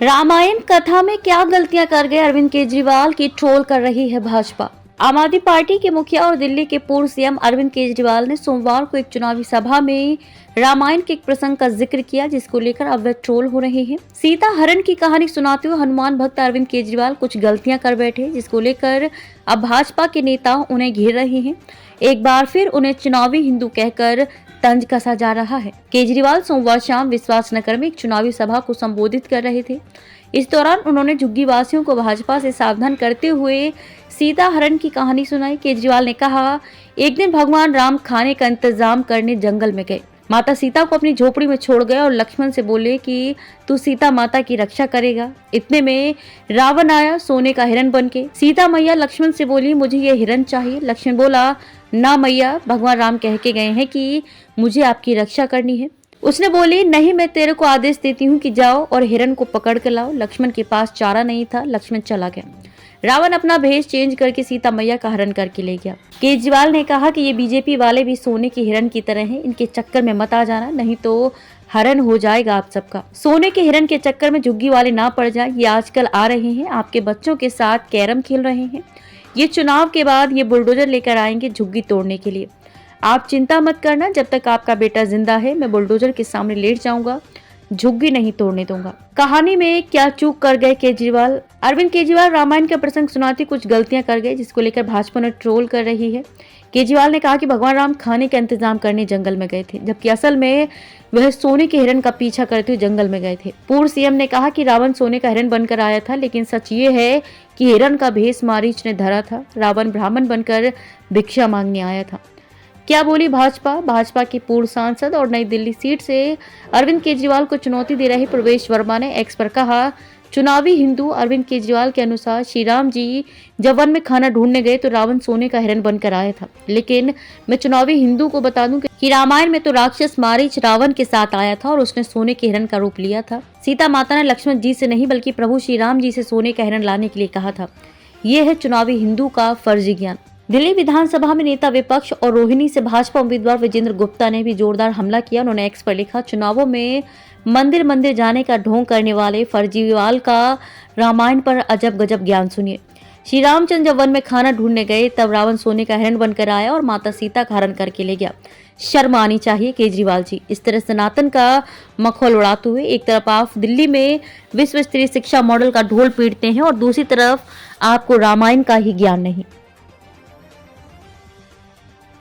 रामायण कथा में क्या गलतियां कर गए अरविंद केजरीवाल की ट्रोल कर रही है भाजपा। आम आदमी पार्टी के मुखिया और दिल्ली के पूर्व सीएम अरविंद केजरीवाल ने सोमवार को एक चुनावी सभा में रामायण के एक प्रसंग का जिक्र किया, जिसको लेकर अब वे ट्रोल हो रहे हैं। सीता हरण की कहानी सुनाते हुए हनुमान भक्त अरविंद केजरीवाल कुछ गलतियां कर बैठे, जिसको लेकर अब भाजपा के नेता उन्हें घेर रहे हैं। एक बार फिर उन्हें चुनावी हिंदू कहकर तंज कसा जा रहा है। केजरीवाल सोमवार शाम विश्वासनगर में एक चुनावी सभा को संबोधित कर रहे थे। इस दौरान उन्होंने झुग्गी वासियों को भाजपा से सावधान करते हुए सीता हरण की कहानी सुनाई। केजरीवाल ने कहा, एक दिन भगवान राम खाने का इंतजाम करने जंगल में गए। माता सीता को अपनी झोपड़ी में छोड़ गए और लक्ष्मण से बोले कि तू सीता माता की रक्षा करेगा। इतने में रावण आया सोने का हिरण बनके। सीता मैया लक्ष्मण से बोली, मुझे ये हिरण चाहिए। लक्ष्मण बोला, ना मैया, भगवान राम कह के गए हैं कि मुझे आपकी रक्षा करनी है। उसने बोली, नहीं, मैं तेरे को आदेश देती हूँ कि जाओ और हिरण को पकड़ के लाओ। लक्ष्मण के पास चारा नहीं था, लक्ष्मण चला गया। रावण अपना भेष चेंज करके सीता मैया का हरण करके ले गया। केजरीवाल ने कहा कि ये बीजेपी वाले भी सोने के हिरण की तरह हैं, इनके चक्कर में मत आ जाना, नहीं तो हरण हो जाएगा आप सबका। सोने के हिरण के चक्कर में झुग्गी वाले ना पड़ जाए। ये आजकल आ रहे हैं, आपके बच्चों के साथ कैरम खेल रहे हैं। ये चुनाव के बाद ये बुलडोजर लेकर आएंगे झुग्गी तोड़ने के लिए। आप चिंता मत करना, जब तक आपका बेटा जिंदा है मैं बुलडोजर के सामने लेट जाऊंगा, झुग्गी नहीं तोड़ने दूंगा। कहानी में क्या चूक कर गए केजरीवाल? अरविंद केजरीवाल रामायण का प्रसंग सुनाते कुछ गलतियां कर गए, जिसको लेकर भाजपा ने ट्रोल कर रही है। केजरीवाल ने कहा कि भगवान राम खाने का इंतजाम करने जंगल में गए थे, जबकि असल में वह सोने के हिरण का पीछा करते हुए जंगल में गए थे। पूर्व सीएम ने कहा कि रावण सोने का हिरण बनकर आया था, लेकिन सच ये है कि हिरण का भेष मारीच ने धरा था। रावण ब्राह्मण बनकर भिक्षा मांगने आया था। क्या बोली भाजपा? भाजपा के पूर्व सांसद और नई दिल्ली सीट से अरविंद केजरीवाल को चुनौती दे रहे प्रवेश वर्मा ने एक्स पर कहा, चुनावी हिंदू अरविंद केजरीवाल के अनुसार श्री राम जी जब वन में खाना ढूंढने गए तो रावण सोने का हिरण बनकर आया था। लेकिन मैं चुनावी हिंदू को बता दूं कि रामायण में तो राक्षस मारीच रावण के साथ आया था और उसने सोने के हिरण का रूप लिया था। सीता माता ने लक्ष्मण जी से नहीं बल्कि प्रभु श्री राम जी से सोने का हिरण लाने के लिए कहा था। ये है चुनावी हिंदू का फर्जी ज्ञान। दिल्ली विधानसभा में नेता विपक्ष और रोहिणी से भाजपा उम्मीदवार विजेंद्र गुप्ता ने भी जोरदार हमला किया। उन्होंने एक्स पर लिखा, चुनावों में मंदिर मंदिर जाने का ढोंग करने वाले फर्जीवाल का रामायण पर अजब गजब ज्ञान सुनिए। श्री रामचंद्र जब वन में खाना ढूंढने गए तब रावण सोने का हिरण बनकर आया और माता सीता का हरण करके ले गया। शर्म आनी चाहिए केजरीवाल जी। इस तरह सनातन का मखौल उड़ाते हुए एक तरफ आप दिल्ली में विश्व स्तरीय शिक्षा मॉडल का ढोल पीटते हैं और दूसरी तरफ आपको रामायण का ही ज्ञान नहीं।